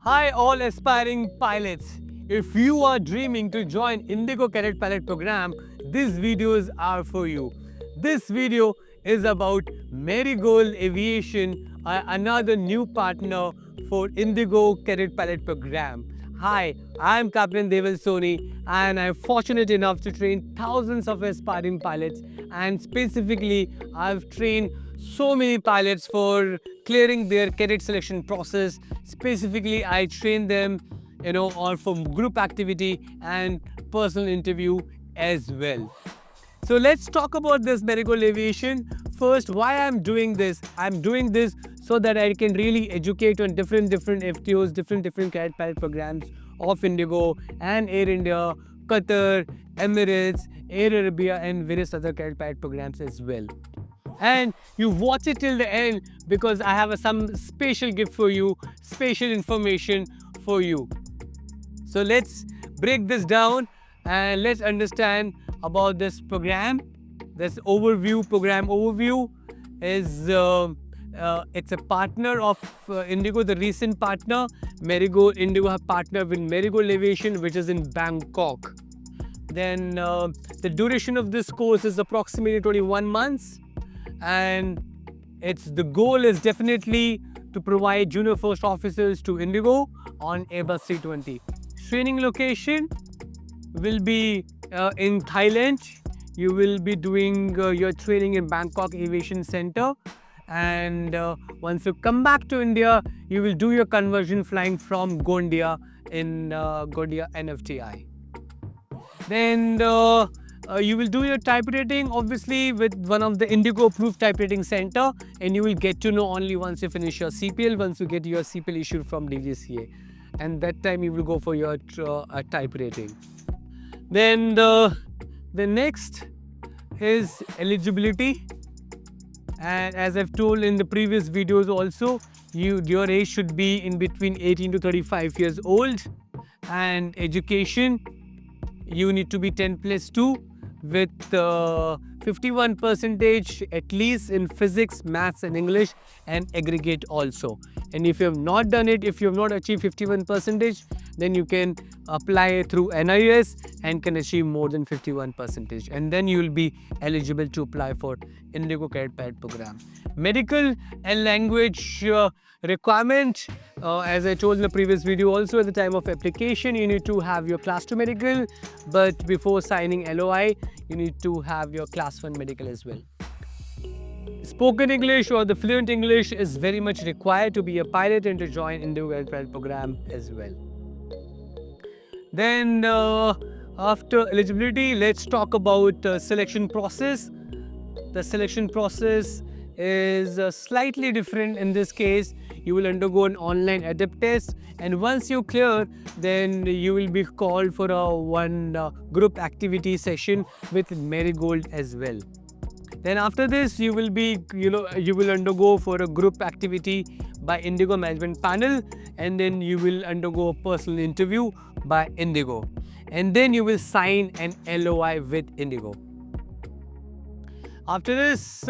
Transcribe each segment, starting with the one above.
Hi, all aspiring pilots. If you are dreaming to join Indigo Cadet Pilot Program, these videos are for you. This video is about Marigold Aviation, another new partner for Indigo Cadet Pilot Program. Hi, I'm Captain Deval Soni, and I'm fortunate enough to train thousands of aspiring pilots. And specifically, I've trained so many pilots for clearing their cadet selection process. Specifically, I train them, or for group activity and personal interview as well. So let's talk about this Marigold Aviation. First, why I'm doing this? I'm doing this so that I can really educate on different FTOs, different cadet pilot programs of Indigo and Air India, Qatar, Emirates, Air Arabia, and various other cadet pilot programs as well. And you watch it till the end because I have some special gift for you, special information for you. So let's break this down and let's understand about this program. This program overview is it's a partner of Indigo, the recent partner. Marigold, Indigo have partnered with Marigold Aviation, which is in Bangkok. Then the duration of this course is approximately 21 months, and the goal is definitely to provide junior first officers to Indigo on Airbus 320. Training location will be in Thailand. You will be doing your training in Bangkok Aviation Center, and once you come back to India, you will do your conversion flying from Gondia in Gondia NFTI. Then you will do your type rating obviously with one of the Indigo approved type rating center, and you will get to know only once you finish your CPL, once you get your CPL issued from DGCA, and that time you will go for your type rating. Then the next is eligibility, and as I've told in the previous videos also, your age should be in between 18 to 35 years old, and education, you need to be 10+2 with 51% at least in physics, maths and English, and aggregate also. And if you have not done it, if you have not achieved 51%, then you can apply through NIS and can achieve more than 51%, and then you will be eligible to apply for Indigo Cadet Pilot Program. Medical and language requirement, as I told in the previous video also, at the time of application you need to have your class 2 medical, but before signing LOI you need to have your class 1 medical as well. Spoken English or the fluent English is very much required to be a pilot and to join Indigo Cadet Pilot Program as well. Then after eligibility, let's talk about selection process. The selection process is slightly different in this case. You will undergo an online adept test, and once you clear, then you will be called for one group activity session with Marigold as well. Then after this, you will undergo for a group activity by Indigo Management Panel, and then you will undergo a personal interview by Indigo, and then you will sign an LOI with Indigo. After this,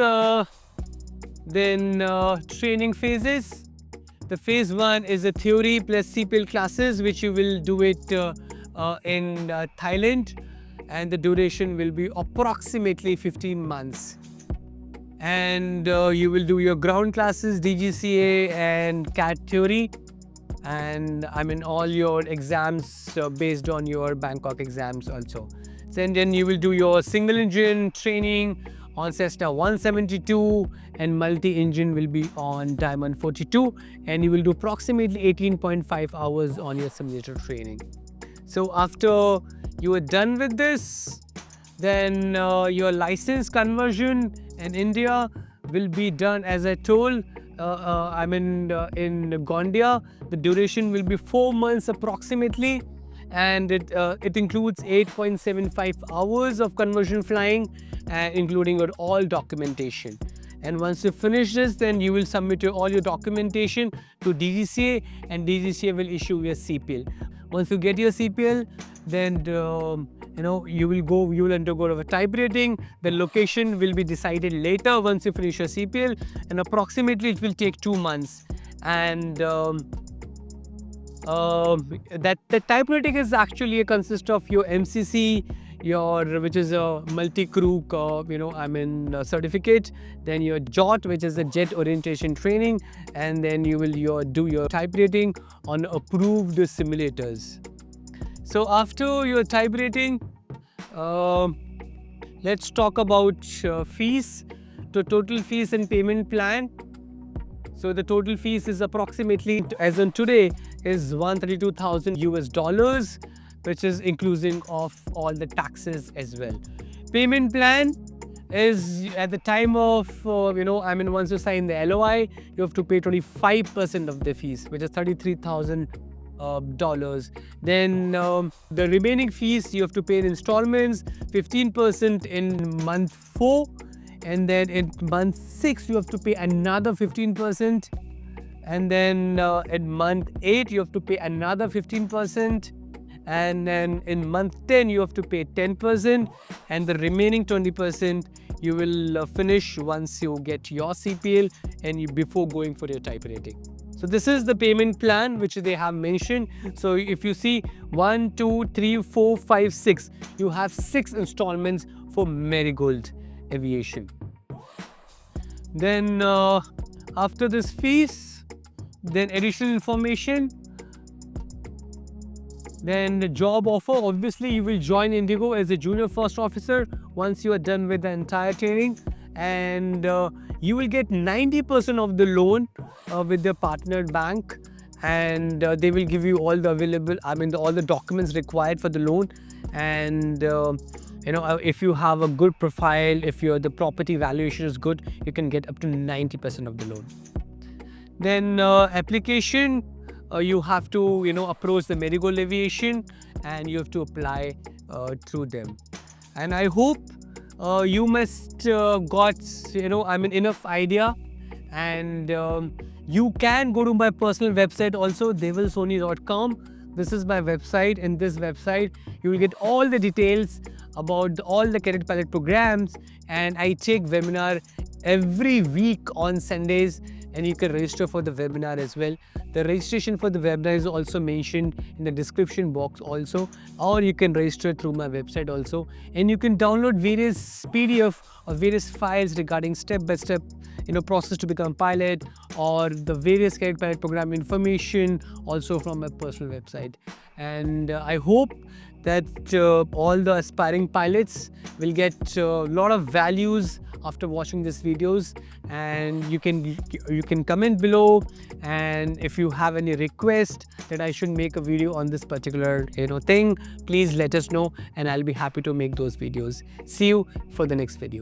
then training phases. The phase 1 is a theory plus CPL classes, which you will do it in Thailand, and the duration will be approximately 15 months. And you will do your ground classes, DGCA and CAT theory, and all your exams based on your Bangkok exams also. And then you will do your single engine training on Cessna 172, and multi-engine will be on Diamond 42, and you will do approximately 18.5 hours on your simulator training. So after you are done with this, then your license conversion in India will be done, as I told, in Gondia. The duration will be 4 months approximately, and it includes 8.75 hours of conversion flying, including your all documentation. And once you finish this, then you will submit all your documentation to DGCA, and DGCA will issue your CPL. Once you get your CPL, then you will undergo a type rating. The location will be decided later once you finish your CPL, and approximately it will take 2 months. And that the type rating is actually a consist of your MCC, which is a multi-crew certificate, then your JOT, which is a jet orientation training, and then you will do your type rating on approved simulators. So after your type rating, let's talk about fees. The total fees and payment plan. So the total fees is approximately, as on today, is $132,000, which is inclusive of all the taxes as well. Payment plan is at the time of, once you sign the LOI, you have to pay 25% of the fees, which is $33,000. Then the remaining fees you have to pay in installments, 15% in month 4, and then in month 6 you have to pay another 15%, and then in month 8 you have to pay another 15%, and then in month 10 you have to pay 10%, and the remaining 20% you will finish once you get your CPL and before going for your type rating. So this is the payment plan which they have mentioned. So if you see 1, 2, 3, 4, 5, 6, you have 6 installments for Marigold Aviation. Then after this fees, then additional information, then the job offer. Obviously you will join Indigo as a junior first officer once you are done with the entire training, and you will get 90% of the loan with their partnered bank, and they will give you all the all the documents required for the loan. And if you have a good profile, if the property valuation is good, you can get up to 90% of the loan. Then application, you have to approach the Marigold Aviation, and you have to apply through them. And I hope you must got enough idea, and you can go to my personal website also, devilsoni.com. This is my website. In this website you will get all the details about all the cadet pilot programs, and I take webinar every week on Sundays, and you can register for the webinar as well. The registration for the webinar is also mentioned in the description box also, or you can register through my website also, and you can download various PDF or various files regarding step-by-step process to become pilot, or the various cadet pilot program information also from my personal website. And I hope that all the aspiring pilots will get a lot of values after watching these videos. And you can comment below, and if you have any request that I should make a video on this particular thing, please let us know, and I'll be happy to make those videos. See you for the next video.